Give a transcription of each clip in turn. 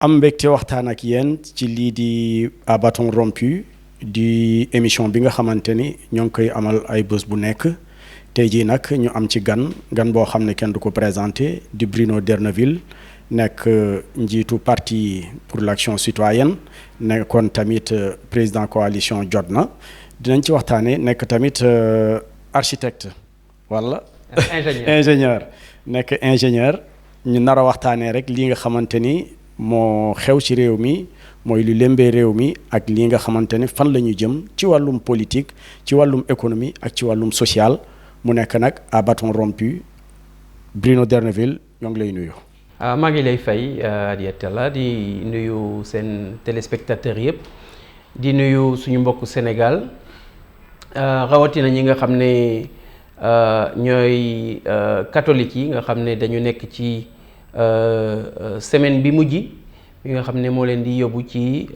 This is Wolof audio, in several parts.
am mbégte waxtaan ak yéen ci lii di à bâton rompu di émission bi nga xamante ni ñoo ngi koy amal ay bés bu nekk tey jii nag ñu am ci gan boo xam ne kenn du ko présenté di Bruno D'erneville nekk njiitu parti pour l'action citoyenne nekkoon tamit président coalition Jotna dinañ ci waxtaanee nekk tamit architecte wala ingénieur nekk ingénieur ñu nar a waxtaanee rek lii nga xamante ni moo xew ci réew mi mooy lu lembee réew mi ak lii nga xamante ne fan la ñu jëm ci wàllum politique ci wàllum économie ak ci wàllum social mu nekk nag à bâton rompu Bruno D'erneville ñoo ngi lay nuyu. maa ngi lay fay Adiatella di nuyu seen téléspectateurs yëpp di nuyu suñu mbokku Sénégal rawatina ñi nga xam ne ñooy catholiques yi nga xam ne dañu nekk ci semaine bi mujj bi nga xam ne moo leen di yóbbu ci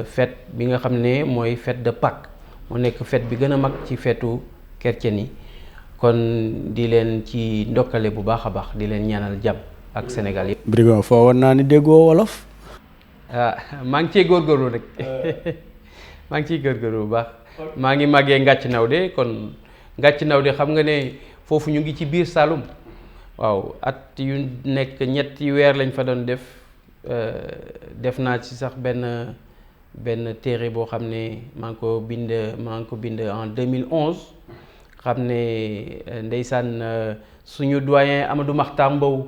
fête bi nga xam ne mooy fête de Pâques moo nekk fête bi gën a mag ci feetu chrétien yi kon di leen ci ndokkale bu baax a baax di leen ñaanal jàmm ak Sénégal yëpp. Brigo foo woon naa ni déggoo wolof. maa ngi ciy góorgóorlu rek maa ngi ciy góorgóorlu bu baax. maa ngi màggee Ngàcc Nawde kon Ngàcc Nawde xam nga ne foofu ñu ngi ci biir Saloum waaw at yu nekk ñetti weer lañ fa doon def naa ci sax benn téere boo xam ne maa ngi ko bind en 2011 xam ne ndeysaan suñu doyen Amadou Makhtar Mbow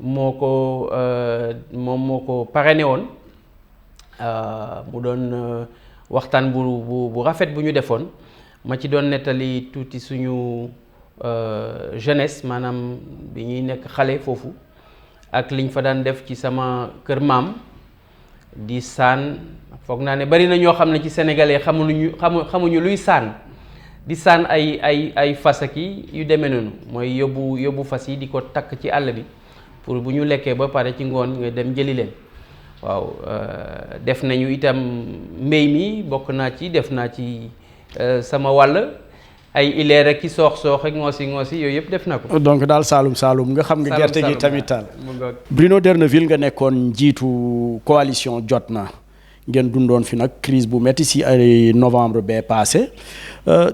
moom moo ko parrainé woon mu doon waxtaan bu rafet bu ñu defoon ma ci doon nettali tuuti suñu jeunesse maanaam bi ñuy nekk xale foofu ak liñ fa daan def ci sama kër maam di saan foog naa ne bari na ñoo xam ne ci sénégalais xamuñu luy saan di saan ay fas ak yu demee noonu mooy yóbbu fas yi di ko takk ci àll bi pour bu ñu lekkee ba pare ci ngoon nga dem jëli leen waaw def nañu itam mbéy mi bokk naa ci def naa ci sama wàll ay ileer ak ki soox ak ngoosi yooyu yëpp def na ko. donc daal Saalum nga xam nga gerte gi tamit taal. Bruno D'erneville nga nekkoon njiitu coalition Jotna ngeen dundoon fi nag crise bu metti si ay novembre bee passé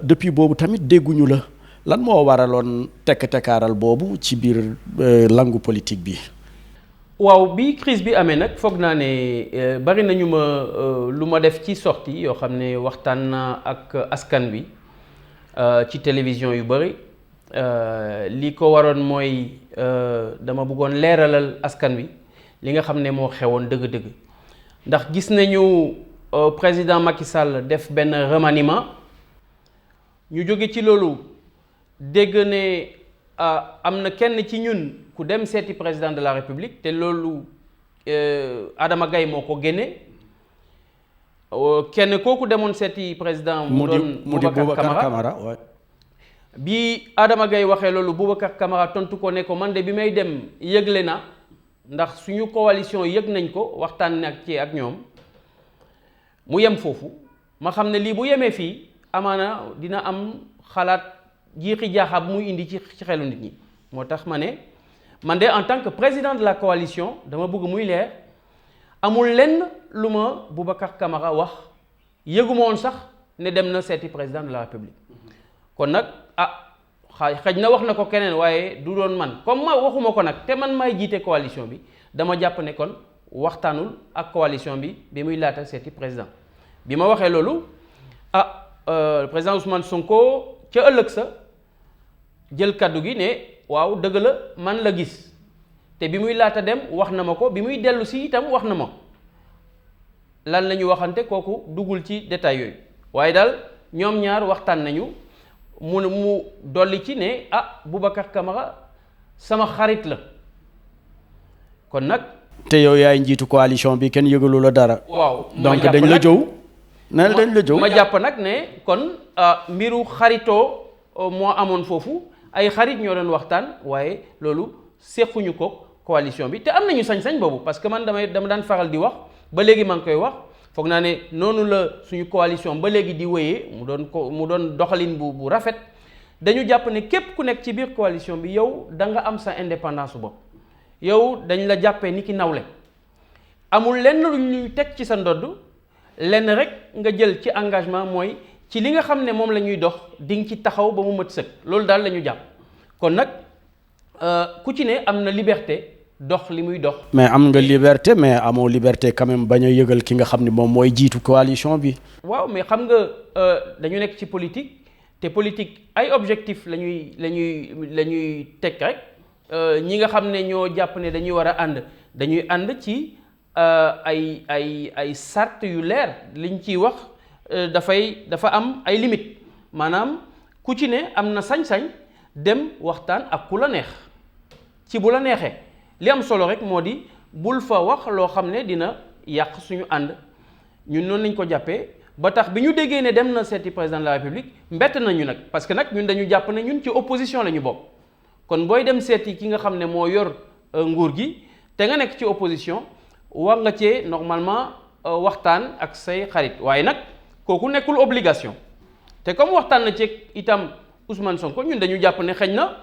depuis boobu tamit dégguñu la lan moo waraloon tekkaaral boobu ci biir langue politique bi. waaw bi crise bi amee nag foog naa ne bari nañu lu ma def ci sortie yoo xam ne waxtaan naa ak askan wi ci télévision yu bari li ko waroon mooy dama bëggoon leeralal askan wi li nga xam ne moo xewoon dëgg-dëgg ndax gis nañu président Macky Sall def benn remaniement ñu jóge ci loolu dégg ne am na kenn ci ñun ku dem seeti président de la République te loolu Adama Gaye moo ko génne kenn kooku demoon seeti président mu doon Boubacar Camara bi Adama Gaye waxee loolu Boubacar Camara tontu ko ne ko man de bi may dem yëgle na ndax suñu coalition yëg nañ ko waxtaan nag ci ak ñoom mu yem foofu ma xam ne lii bu yemee fii amaana dina am xalaat jiixi jaaxa bu muy indi ci xelu nit ñi moo tax ma ne man de en tant que président de la coalition dama bëgg muy leer amul lenn lu ma Boubacar Camara wax yëguma woon sax ne dem na seeti président de la République kon nag xëj na wax na ko keneen waaye du doon man comme ma waxuma ko nag te man may jiite coalition bi dama jàpp ne kon waxtaanul ak coalition bi muy laata seeti président bi ma waxee loolu président Ousmane Sonko ca ëllëg sa jël kaddu gi ne waaw dëgg la man la gis te bi muy laata dem wax na ma ko bi muy dellu si itam wax na ma lan la ñu waxante kooku duggul ci détail yooyu waaye daal ñoom ñaar waxtaan nañu mu dolli ci ne Boubacar Camara sama xarit la kon nag. te yow yaay njiitu coalition bi kenn yëgalu la dara. waaw donc dañ la jëw. neel dañ la jëw ma jàpp nag ne kon mbiru xaritoo moo amoon foofu ay xarit ñoo doon waxtaan waaye loolu sequñu ko coalition bi te am nañu sañ-sañ boobu parce que man dama daan faral di wax ba léegi maa ngi koy wax foog naa ne noonu la suñu coalition ba léegi di wéyee mu doon doxalin bu rafet dañu jàpp ne képp ku nekk ci biir coalition bi yow da nga am sa indépendance bopp yow dañ la jàppee ni ki nawle amul lenn lu ñuy teg ci sa ndodd lenn rek nga jël ci engagement mooy ci li nga xam ne moom la ñuy dox di nga ci taxaw ba mu mët sëkk loolu daal la ñu jàpp kon nag ku ci ne am na liberté dox li muy dox. mais am nga liberté mais amoo liberté quand même bañ a yëgal ki nga xam ne moom mooy jiitu coalition bi. waaw mais xam nga dañu nekk ci politique te politique ay objectif la ñuy teg rek ñi nga xam ne ñoo jàpp ne dañuy war a ànd dañuy ànd ci ay sart yu leer liñ ciy wax dafa am ay limites maanaam ku ci ne am na sañ-sañ dem waxtaan ak ku la neex ci bu la neexee. li am solo rek moo di bul fa wax loo xam ne dina yàq suñu ànd ñun noonu lañ ko jàppee ba tax bi ñu déggee ne dem na seeti président de la république mbett nañu nag parce que nag ñun dañu jàpp ne ñun ci opposition la ñu bokk kon booy dem seeti ki nga xam ne moo yor nguur gi te nga nekk ci opposition war nga cee normalement waxtaan ak say xarit waaye nag kooku nekkul obligation te comme waxtaan na ci itam Ousmane Sonko ñun dañu jàpp ne xëy na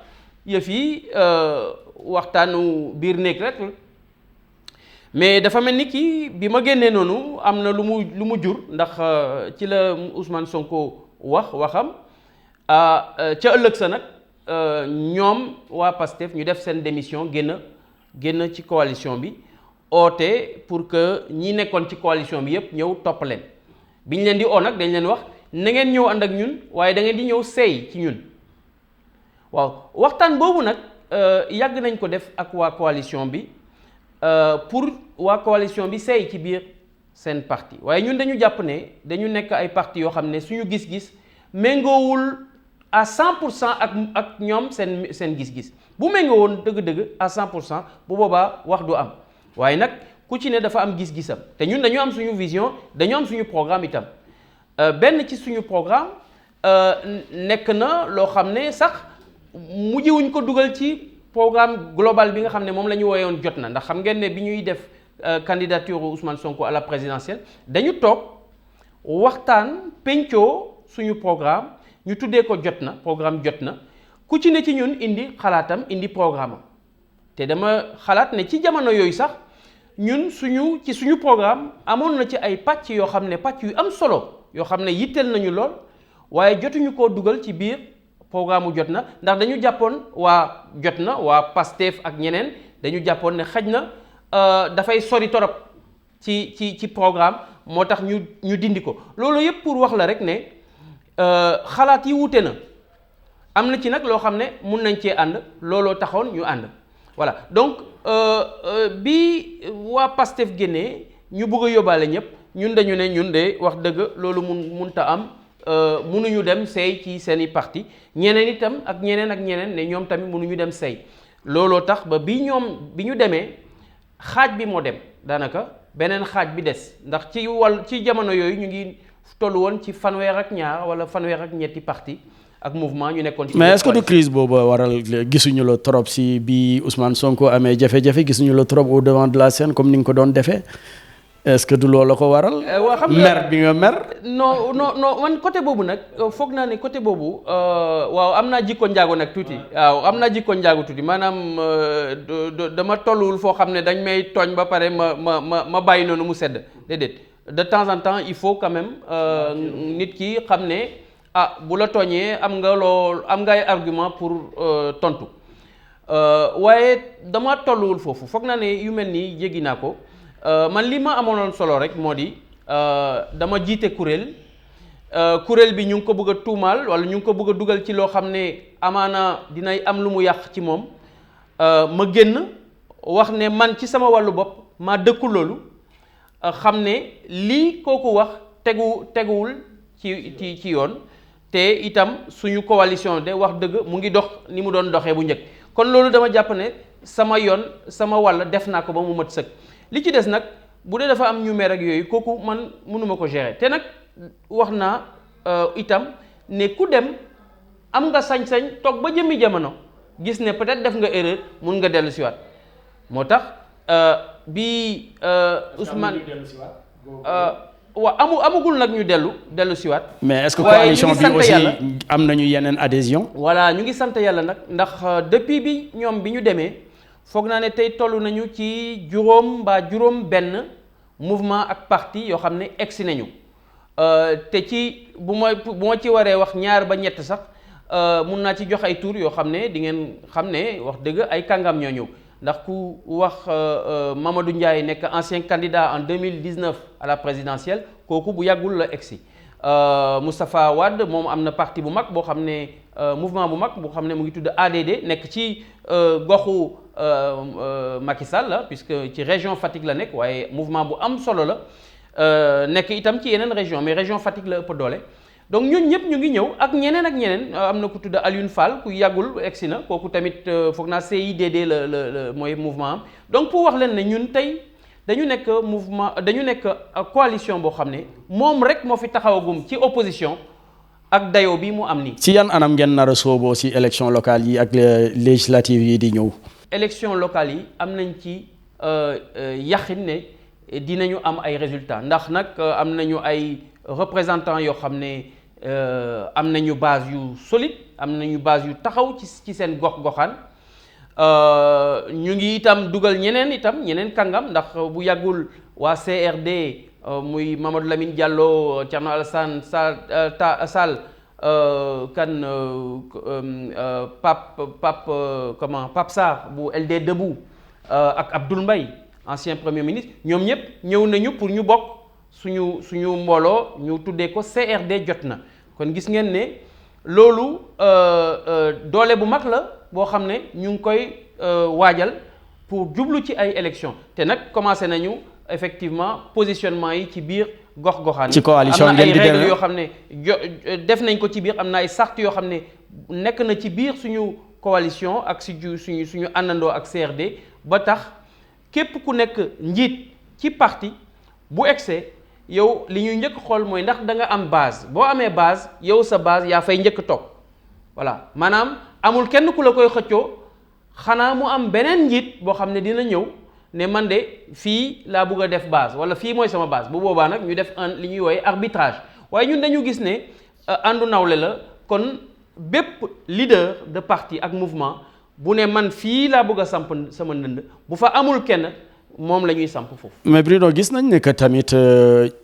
yëf yi waxtaanu biir néeg rek mais dafa mel ni kii bi ma génnee noonu am na lu mu jur ndax ci la Ousmane Sonko waxam ca ëllëg sa nag ñoom waa PASTEF ñu def seen démission génn ci coalition bi oote pour que ñi nekkoon ci coalition bi yépp ñëw topp leen bi ñu leen di oo nag dañ leen wax na ngeen ñëw ànd ak ñun waaye da ngeen di ñëw seey ci ñun waaw waxtaan boobu nag yàgg nañ ko def ak waa coalition bi pour waa coalition bi seey ci biir seen parti waaye ñun dañu jàpp ne dañu nekk ay parti yoo xam ne suñu gis-gis méngoowul à 100% ak ñoom seen gis-gis bu méngoowoon dëgg-dëgg à 100% bu boobaa wax du am waaye nag ku ci ne dafa am gis-gisam te ñun dañu am suñu vision dañu am suñu programme itam benn ci suñu programme nekk na loo xam ne sax mujjiwuñ ko dugal ci programme global bi nga xam ne moom la ñu woyoon jot na ndax xam ngeen ne bi ñuy def candidature Ousmane Sonko à la présidentielle dañu toog waxtaan pencoo suñu programme ñu tuddee ko jot na programme jot na ku ci ne ci ñun indi xalaatam indi programme am te dama xalaat ne ci jamono yooyu sax ñun ci suñu programme amoon na ci ay pàcc yoo xam ne pàcc yu am solo yoo xam ne yitteel nañu lool waaye jotuñu koo dugal ci biir programme mu jot na ndax dañu jàppoon waa jot na waa PASTEF ak ñeneen dañu jàppoon ne xaj na dafay sori torop ci programme moo tax ñu dindi ko loolu yépp pour wax la rek ne xalaat yi wuute na am na ci nag loo xam ne mun nañ cee ànd looloo taxoon ñu ànd voilà donc bi waa PASTEF génnee ñu bëgg a yóbbaale ñëpp ñun dañu ne ñun de wax dëgg loolu munta am mënuñu dem seey ci seeni parti ñeneen itam ak ñeneen ne ñoom tamit mënuñu dem seey looloo tax ba bi ñu demee xaaj bi moo dem daanaka beneen xaaj bi des ndax ci jamono yooyu ñu ngi tollu woon ci fanweer ak ñaar wala fanweer ak ñetti parti ak mouvement ñu nekkoon ci. mais est-ce que du crise boobu waral gisuñu la trop si bi Ousmane Sonko amee jafe-jafe gisuñu la trop au devant de la scène comme ni nga ko doon defee est-ce que du loolu la ko waral. xam nga mer bi nga mer. non man côté boobu nag foog naa ne côté boobu waaw am naa jikko njaago nag tuuti. waaw am naa jikko njaago tuuti maanaam dama tolluwul foo xam ne dañ may tooñ ba pare ma bàyyi noonu mu sedd déedéet de temps en temps il faut quand même nit ki xam ne. bu la tooñee am nga ay argument pour tontu waaye dama tolluwul foofu foog naa ne yu mel nii jéggi naa ko man li ma amoon solo rek moo di dama jiite kuréel bi ñu ngi ko bëgg a tuumaal wala ñu ngi ko bëgg a dugal ci loo xam ne amaana dinay am lu mu yàq ci moom ma génn wax ne man ci sama wàllu bopp maa dëkku loolu xam ne lii kooku wax teguwul ci yoon te itam suñu coalition de wax dëgg mu ngi dox ni mu doon doxee bu njëkk kon loolu dama jàpp ne sama yoon sama wàll def naa ko ba mu mat sëkk li ci des nag bu dee dafa am ñu mer ak yooyu kooku man mënuma ko gérer te nag wax naa itam ne ku dem am nga sañ-sañ toog ba jëmmi jamono gis ne peut-être def nga erreur mun nga dellu siwaat moo tax bi Ousmane waaw amagul nag ñu dellu siwaat mais est-ce que coalition bi aussi am nañu yeneen adhésion. voilà ñu ngi sant yàlla nag ndax depuis bi ñu demee foog naa ne tey toll nañu ci juróom benn mouvement ak parti yoo xam ne egsi nañu te ci bu ma ci waree wax ñaar ba ñett sax mun naa ci jox ay tur yoo xam ne di ngeen xam ne wax dëgg ay kàngam ñoo ñëw ndax ku wax Mamadou Ndiaye nekk ancien candidat en 2019 à la présidentielle kooku bu yàggul la egsi Moustapha Wade moom am na parti bu mag boo xam ne mouvement bu mag boo xam ne mu ngi tudd ADD nekk ci goxu Macky Sall la puisque ci région Fatick la nekk waaye mouvement bu am solo la nekk itam ci yeneen région mais région Fatick la ëpp doole donc ñun ñëpp ñu ngi ñëw ak ñeneen am na ku tudd Alioune Fall ku yàggul egsi na kooku tamit foog naa CIDD la mooy mouvement am donc pour wax leen ne ñun tey dañu nekk mouvement dañu nekk coalition boo xam ne moom rek moo fi taxawagum ci opposition ak dayo bi mu am nii. ci yan anam ngeen nar a sooboo si élection locale yi ak législative yi di ñëw. élection locale yi am nañ ci yaqin ne dinañu am ay résultats ndax nag am nañu ay représentants yoo xam ne am nañu base yu solide am nañu base yu taxaw ci seen gox-goxaan. ñu ngi itam dugal ñeneen kàngam ndax bu yàggul waa CRD muy Mamadou Lamine Diallo Thierno Alassane Sall Pape Sarr bu LD Debout ak Abdoul Mbaye ancien premier ministre ñoom ñëpp ñëw nañu pour ñu bokk suñu mbooloo ñu tuddee ko CRD jot na kon gis ngeen ne loolu doole bu mag la boo xam ne ñu ngi koy waajal pour jublu ci ay élections te nag commencé nañu effectivement positionnement yi ci biir gox-goxaan. ci coalition ngeen di règles yoo xam ne def nañ ko ci biir am na ay sart yoo xam ne nekk na ci biir suñu coalition ak suñu àndandoo ak CRD ba tax képp ku nekk njiit ci parti bu egsee yow li ñuy njëkk xool mooy ndax da nga am base boo amee base yow sa base yaa fay njëkk toog voilà maanaam amul kenn ku la koy xëccoo xanaa mu am beneen njiit boo xam ne dina ñëw ne man de fii laa bëgg a def base wala fii mooy sama base bu boobaa nag ñu def li ñuy wooye arbitrage waaye ñun dañu gis ne àndu nawle la kon bépp leader de parti ak mouvement bu ne man fii laa bëgg a samp sama ndënd bu fa amul kenn moom la ñuy samp foofu. mais Bruno gis nañ ne que tamit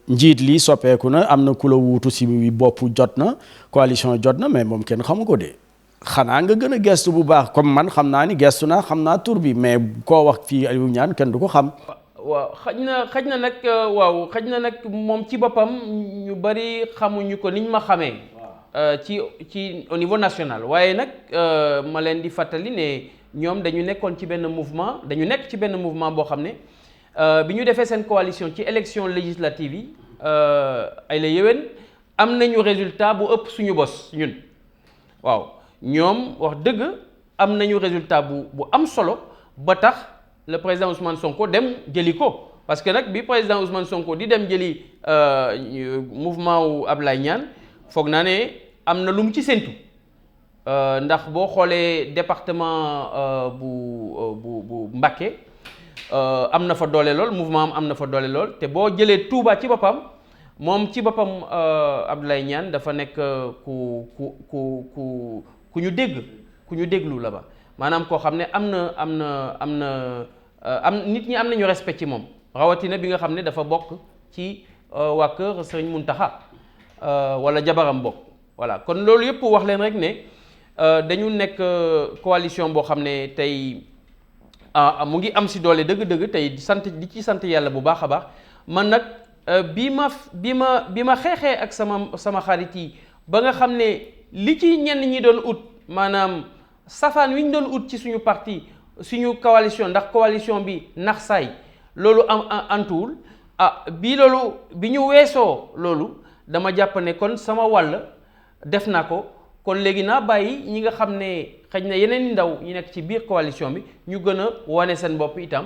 njiit li soppeeku na am na ku la wuutu si bopp jot na coalition jot na mais moom kenn xamu ko de xanaa nga gën a gestu bu baax comme man xam naa ni gestu naa xam naa tur bi mais koo wax fii Aliou Niane kenn du ko xam. waaw xaj na nag moom ci boppam ñu bari xamuñu ko niñ ma xamee. ci au niveau national waaye nag ma leen di fàttali ne ñoom dañu nekk ci benn mouvement boo xam ne bi ñu defee seen coalition ci élection législative yi ay la yéwén am nañu résultat bu ëpp suñu bos ñun waaw ñoom wax dëgg am nañu résultat bu am solo ba tax le président Ousmane Sonko dem jëli ko parce que nag bi président Ousmane Sonko di dem jëli mouvement wu Ablaye Niane foog naa ne am na lu mu ci séntu ndax boo xoolee département bu Mbacké am na fa doole lool mouvement am na fa doole lool te boo jëlee Touba ci boppam moom ci boppam Abdoulaye Niane dafa nekk ku ñu déglu la ba maanaam koo xam ne am nit ñi am nañu respect ci moom rawatina bi nga xam ne dafa bokk ci waa kër Serigne Mountakha wala jabaram bokk voilà kon loolu yëpp wax leen rek ne dañu nekk coalition boo xam ne tey mu ngi am si doole dëgg-dëgg tey di ci sant yàlla bu baax a baax man nag bi ma xeexee ak sama xarit yi ba nga xam ne li ci ñenn ñi doon ut maanaam safaan wi ñu doon ut ci suñu parti suñu coalition ndax coalition bi nax saay loolu antuwul bi ñu weesoo loolu dama jàpp ne kon sama wàll def naa ko kon léegi naa bàyyi ñi nga xam ne xëy na yeneen ndaw ñu nekk ci biir coalition bi ñu gën a wane seen bopp itam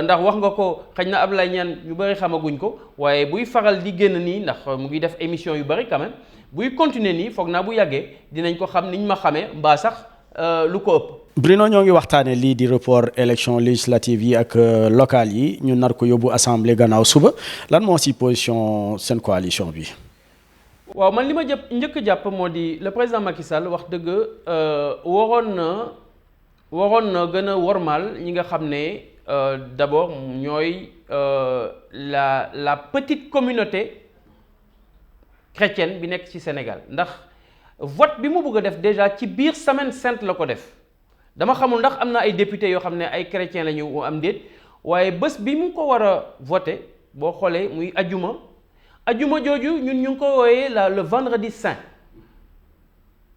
ndax wax nga ko xëy na Abdoulaye Niane ñu bëri xamaguñ ko waaye buy faral di génn nii ndax mu ngi def émission yu bëri quand même buy continuer nii foog naa bu yàggee dinañ ko xam niñ ma xamee mbaa sax lu ko ëpp. Bruno ñoo ngi waxtaanee lii di report élection législative yi ak locale yi ñu nar ko yóbbu assemblée gannaaw suba lan moo si position seen coalition bi. waaw man li ma njëkk jàpp moo di le président Macky Sall wax dëgg waroon na gën a wormaal ñi nga xam ne d'abord ñooy la petite communauté chrétienne bi nekk ci Sénégal ndax vote bi mu bëgg a def déjà ci biir semaine sainte la ko def dama xamul ndax am na ay députés yoo xam ne ay chrétiens la ñu am déet waaye bés bi mu ko war a voter boo xoolee muy ajuma jooju ñun ñu ngi ko wooyee le vendredi saint.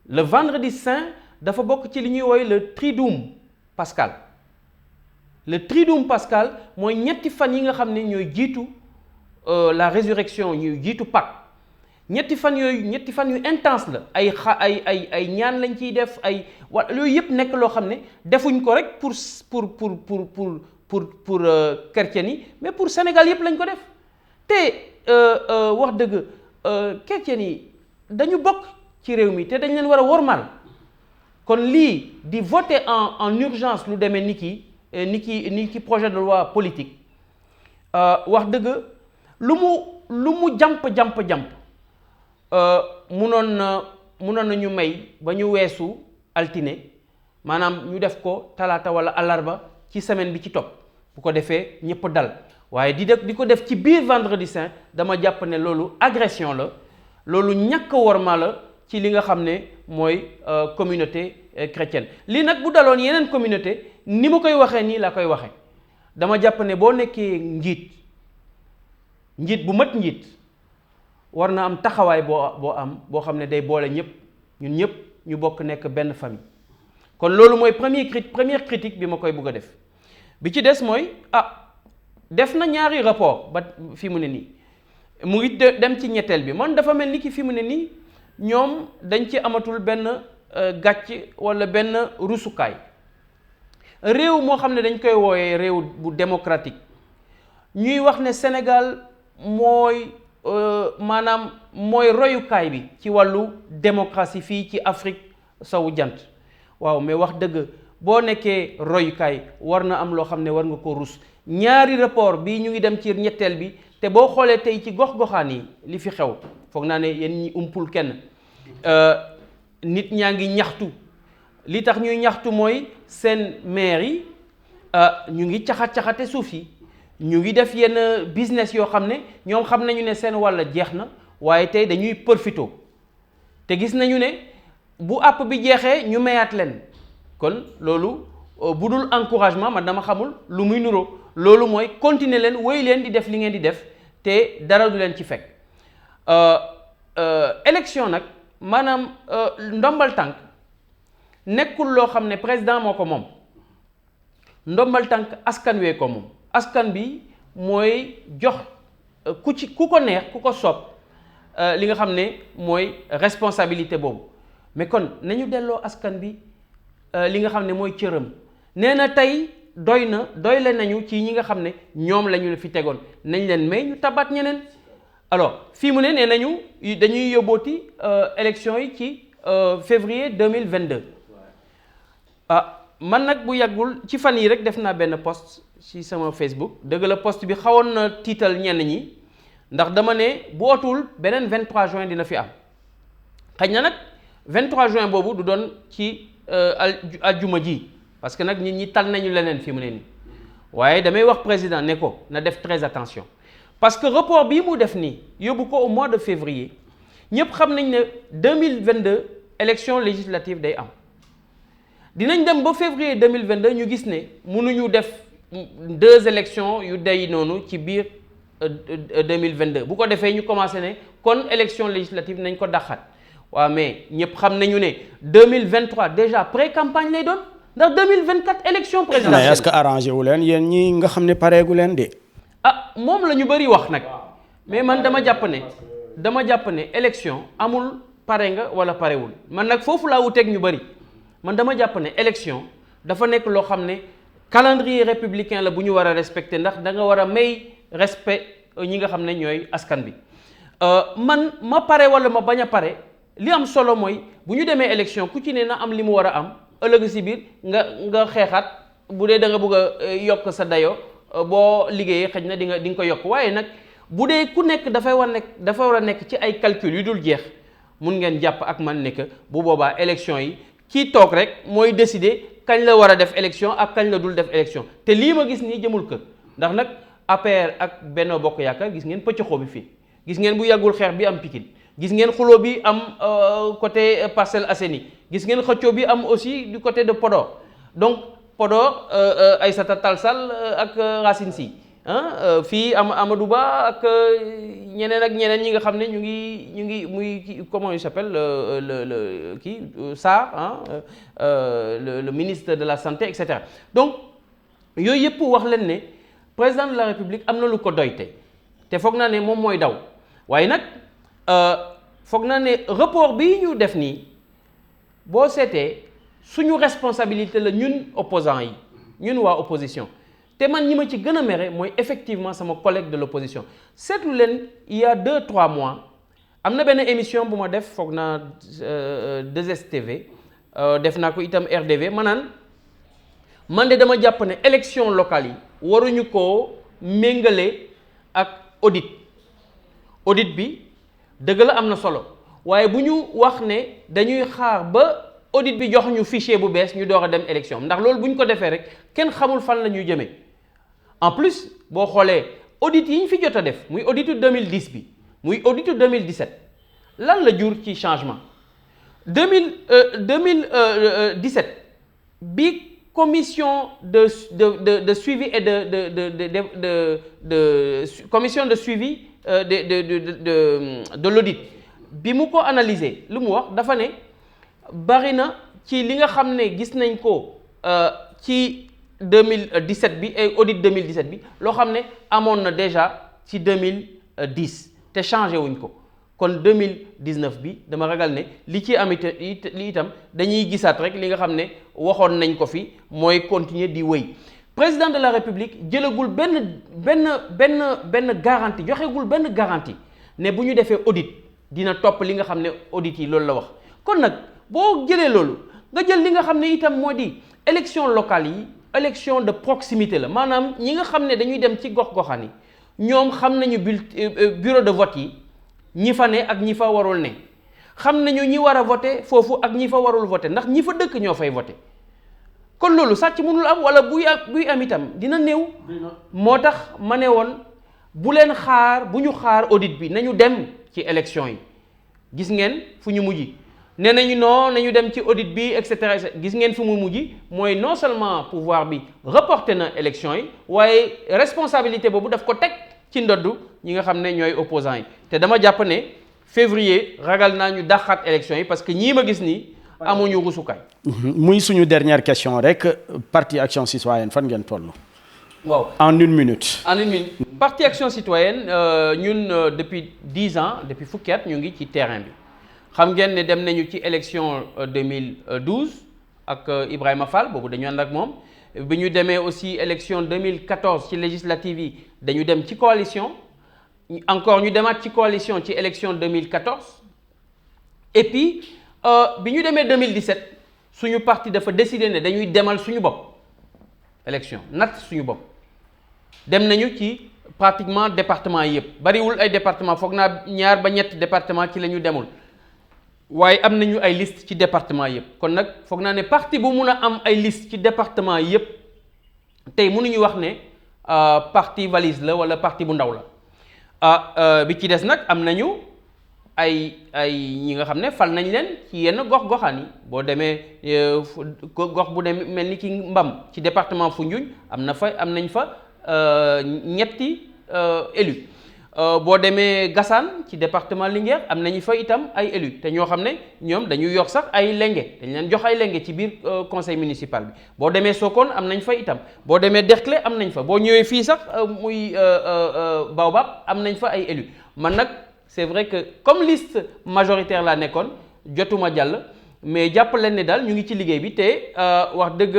Le vendredi saint dafa bokk ci li ñuy wooye le triduum pascal le triduum pascal mooy ñetti fan yi nga xam ne ñooy jiitu la résurrection ñuy jiitu Pâques ñetti fan yu intense la ay ñaan lañ ciy def ay yooyu yëpp nekk loo xam ne defuñ ko rek pour chrétiens yi mais pour Sénégal yëpp lañ ko def te wax dëgg chrétiens yi dañu bokk ci réew mi te dañ leen war a wormal kon lii di voter en urgence lu demee ni ki projet de loi politique wax dëgg lu mu jàmp munoon na ñu may ba ñu weesu altine maanaam ñu def ko talaata wala àllarba ci semaine bi ci topp bu ko defee ñëpp dal waaye di ko def ci biir vendredi saint dama jàpp ne loolu agression la loolu ñàkk worma la ci li nga xam ne mooy communauté chrétienne lii nag bu daloon yeneen communauté ni ma koy waxee nii laa koy waxee dama jàpp ne boo nekkee njiit bu mat njiit war na am taxawaay boo xam ne day boole ñëpp ñun ñëpp ñu bokk nekk benn famille kon loolu mooy première critique bi ma koy bugg a def bi ci des mooy def na ñaari rapport ba fi mu ne nii mu ngi dem ci ñetteel bi man dafa mel ni ki fi mu ne nii ñoom dañ ci amatul benn gàcc walla benn rusukaay réew moo xam ne dañ koy wooyee réew bu démocratique ñuy wax ne Sénégal mooy maanaam mooy royukaay bi ci wàllu démocratie fii ci Afrique sowu jant waaw mais wax dëgg boo nekkee royukaay war na am loo xam ne war nga ko rus ñaari rapport bi ñu ngi dem ci ñetteel bi te boo xoolee tey ci gox-goxaan yi li fi xew foog naa ne yéen ñi umpul kenn nit ñaa ngi ñaxtu li tax ñuy ñaxtu mooy seen maire yi ñu ngi caxate suuf yi ñu ngi def yenn business yoo xam ne ñoom xam nañu ne seen wàll jeex na waaye tey dañuy profito te gis nañu ne bu àpp bi jeexee ñu mayaat leen kon loolu bu dul encouragement man dama xamul lu muy nuroo loolu mooy continuer leen wéy leen di def li ngeen di def te dara du leen ci fekk élection nag maanaam ndombal tànk nekkul loo xam ne président moo ko moom ndombal tànk askan wee ko moom askan bi mooy jox ku ko neex ku ko soob li nga xam ne mooy responsabilité boobu mais kon nañu delloo askan bi li nga xam ne mooy cëram nee na tey doyle nañu ci ñi nga xam ne ñoom la ñu fi tegoon nañ leen may ñu tabaat ñeneen alors fii mu ne nee nañu dañuy yóbbooti élection yi ci février 2022 man nag bu yàggul ci fan yi rek def naa benn post ci sama Facebook dëgg la post bi xawoon na tiital ñenn ñi ndax dama ne bu otul beneen 23 juin dina fi am xëy na nag 23 juin boobu du doon ci aljuma ji parce que nag nit ñi tal nañu leneen fi mu ne nii waaye damay wax président ne ko na def très attention parce que report bii mu def nii yóbbu ko au mois de février ñëpp xam nañ ne 2022 élection législative day am dinañ dem ba février 2022 ñu gis ne mënuñu def 2 élections yu day noonu ci biir 2022 bu ko defee ñu commencé ne kon élection législative nañ ko daxaat waaw mais ñëpp xam nañu ne 2023 déjà pré-campagne lay doon ndax 2024 élection présidentielle. mais est-ce que arrangé wu leen yéen ñi nga xam ne pareegu leen de. moom la ñu bëri wax nag mais man dama jàpp ne élection amul pare nga wala parewul man nag foofu laa wuteeg ñu bëri man dama jàpp ne élection dafa nekk loo xam ne calendrier républicain la bu ñu war a respecter ndax da nga war a may respect ñi nga xam ne ñooy askan bi man ma pare wala ma bañ a pare li am solo mooy bu ñu demee élection ku ci ne na am li mu war a am ëllëg si biir nga xeexaat bu dee da nga bëgg a yokk sa dayo boo liggéeyee xëj na di nga ko yokk waaye nag bu dee ku nekk dafa war a nekk ci ay calcul yu dul jeex mun ngeen jàpp ak man ne que bu boobaa élection yi kii toog rek mooy décider kañ la war a def élection ak kañ la dul def élection te lii ma gis nii jëmul kër ndax nag APR ak Benno Bokk Yaakaar gis ngeen pëccëxoo bi fii gis ngeen bu yàggul xeex bi am Pikine gis ngeen xuloo bi am côté Parcelles Assainies gis ngeen xëccoo bi am aussi du côté de Podor donc Podor Aïssata Tall Sall ak Racine Sy fii Amadou Ba ak ñeneen ñi nga xam ne ñu ngi muy comment il s'appelle le kii Sarr le ministre de la santé et cetera donc yooyu yëpp wax leen ne président de la République am na lu ko doy te foog naa ne moom mooy daw waaye nag foog naa ne report bi ñu def nii boo seetee suñu responsabilité la ñun opposants yi ñun waa opposition te man ñi ma ci gën a mere mooy effectivement sama collègue de l'opposition seetlu leen il y a 2-3 mois am na benn émission bu ma def foog naa 2STV def naa ko itam RDV man de dama jàpp ne élection locale yi waruñu koo méngale ak audit bi dëgg la am na solo waaye bu ñu wax ne dañuy xaar ba audit bi jox ñu fichier bu bees ñu door a dem élection ndax loolu bu ñu ko defee rek kenn xamul fan la ñuy jëmee en plus boo xoolee audit yi ñu fi jot a def muy auditu 2010 bi muy auditu 2017 lan la jur ci changement 2017 bi commission de suivi et commission de suivi de l'audit bi mu ko analyser lu mu wax dafa ne bari na ci li nga xam ne gis nañ ko ci 2017 bi ay audit 2017 bi loo xam ne amoon na déjà ci 2010 te changé wuñ ko kon 2019 bi dama ragal ne li ci am li itam dañuy gisaat rek li nga xam ne waxoon nañ ko fi mooy continuer di wéy président de la République jëlagul benn garantie joxegul benn garantie ne bu ñu defee audit dina topp li nga xam ne audit yi loolu la wax kon nag boo jëlee loolu nga jël li nga xam ne itam moo di élection locale yi élection de proximité la maanaam ñi nga xam ne dañuy dem ci gox-goxaan yi ñoom xam nañu bureau de vote yi ñi fa ne ak ñi fa warul ne xam nañu ñi war a voter foofu ak ñi fa warul voter ndax ñi fa dëkk ñoo fay voter kon loolu sàcc mënul am wala buy am itam dina néew moo tax ma ne woon bu ñu xaar audit bi nañu dem ci élection yi gis ngeen fu ñu mujj nee nañu nañu dem ci audit bi et cetera gis ngeen fu mu mujj mooy non seulement pouvoir bi reporté na élection yi waaye responsabilité boobu daf ko teg ci ndoddu ñi nga xam ne ñooy opposants yi te dama jàpp ne février ragal naa ñu dàqaat élection yi parce que ñii ma gis nii amuñu rusukaay. muy suñu dernière question rek parti Action Citoyenne fan ngeen toll. waaw en une minute. parti Action Citoyenne ñun depuis 10 ans depuis fukki at ñu ngi ci terrain bi xam ngeen ne dem nañu ci élection 2012 ak Ibrahima Fall boobu dañu ànd ak moom bi ñu demee aussi élection 2014 ci législative yi dañu dem ci coalition encore ñu demaat ci coalition ci élection 2014 et puis bi ñu demee 2017 suñu parti dafa décider ne dañuy demal suñu bopp élection natt suñu bopp dem nañu ci pratiquement département yëpp bariwul ay département foog naa 2 ba 3 département ci la ñu demul waaye am nañu ay liste ci département yëpp kon nag foog naa ne parti bu mun a am ay liste ci département yëpp tey mënuñu wax ne parti valise la wala parti bu ndaw la bi ci des nag am nañu ay ñi nga xam ne fal nañ leen ci yenn gox-goxaan yi boo demee gox bu dem mel ni ki Mbam ci département Foundiougne am nañ fa 3 élus boo demee Gassane ci département Linguère am nañu fa itam ay élus te ñoo xam ne ñoom dañuy yor sax ay lenge dañ leen jox ay lenge ci biir conseil municipal bi boo demee Sokone am nañ fa itam boo demee Derklé am nañ fa boo ñëwee fii sax muy Baobab am nañ fa ay élus man nag c'est vrai que comme liste majoritaire laa nekkoon jotuma jàll mais jàpp leen ne daal ñu ngi ci liggéey bi te wax dëgg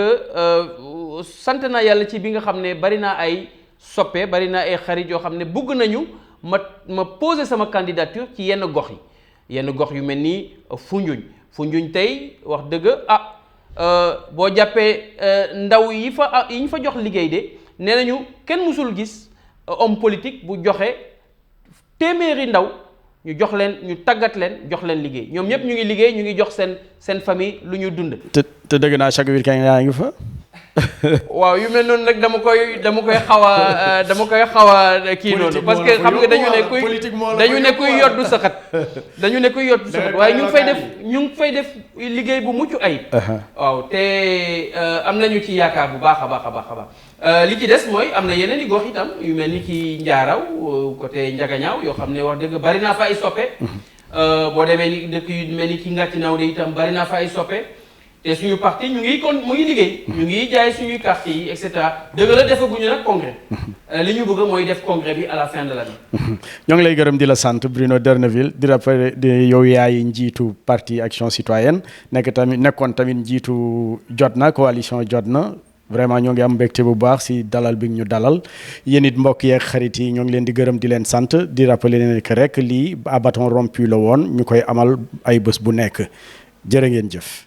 sant naa yàlla ci bi nga xam ne bari naa ay soppe bari naa ay xarit yoo xam ne bugg nañu ma poser sama candidature ci yenn gox yu mel ni Foundiougne tey wax dëgg boo jàppee ndaw yi ñu fa jox liggéey de nee nañu kenn musul gis homme politique bu joxe téeméeri ndaw ñu jox leen ñu tàggat leen jox leen liggéey ñoom ñëpp ñu ngi liggéey ñu ngi jox seen famille lu ñu dund. te dëgg naa chaque week-end yaa ngi fa. waaw yu mel noonu nag dama koy xaw a kii noonu parce que xam nga dañu ne kuy yoddu saxat waaye ñu ngi fay def liggéey bu mucc ayib. waaw te am nañu ci yaakaar bu baax a baax li ci des mooy am na yeneen i gox itam yu mel ni ki Njaaraw côté Njagañaaw yoo xam ne wax dëgg bari naa fa ay soppe. boo demee ni dëkk yu mel ni ki Ngàccinaaw de itam bari naa fa ay soppe. te suñu parti mu ngi liggéey. ñu ngi jaay suñuy carte yi et cetera dëgg la defaguñu nag congrès. li ñu bëgg mooy def congrès bi à la fin de l'année. ñoo ngi lay gërëm di la sant Bruno D'erneville di rappelé yow yaay njiitu parti Action Citoyenne nekkoon tamit njiitu Jotna coalition Jotna vraiment ñoo ngi am mbégte bu baax si dalal bi ñu dalal yéen it mbokk yeeg xarit yi ñoo ngi leen di gërëm di leen sant di rappelé ne que rek lii à bâton rompu la woon ñu koy amal ay bés bu nekk jërë ngeen jëf.